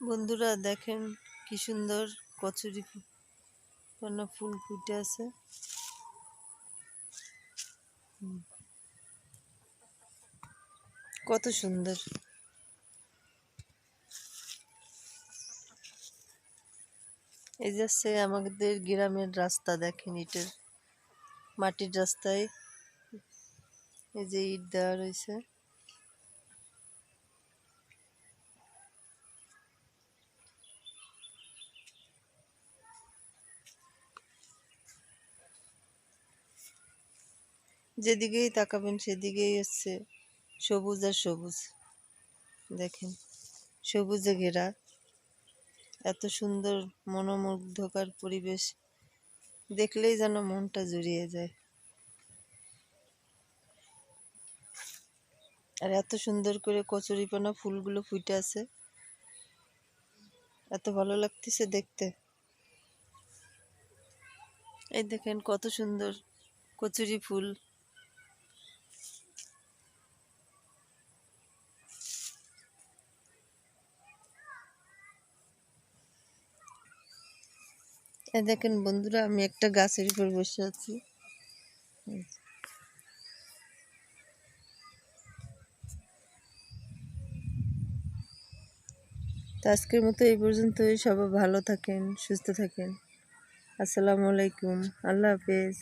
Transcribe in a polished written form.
বন্ধুরা দেখেন কি সুন্দর কচুরি পানা ফুল ফুটে আছে। কত সুন্দর! এই যাচ্ছে আমাদের গ্রামের রাস্তা, দেখেন ইটের মাটির রাস্তায় এই যে ইট দেওয়া রয়েছে। যেদিকেই তাকাবেন সেদিকেই হচ্ছে সবুজ আর সবুজ। দেখেন সবুজে ঘেরা এত সুন্দর মনোমুগ্ধকর পরিবেশ, দেখলেই যেন মনটা জুড়িয়ে যায়। আর এত সুন্দর করে কচুরিপানা ফুলগুলো ফুটে আছে, এত ভালো লাগতেছে দেখতে। এই দেখেন কত সুন্দর কচুরি ফুল। এই দেখেন বন্ধুরা, আমি একটা গাছের উপর বসে আছি। তো আজকের মতো এই পর্যন্তই। সবাই ভালো থাকেন, সুস্থ থাকেন। আসসালামু আলাইকুম, আল্লাহ হাফেজ।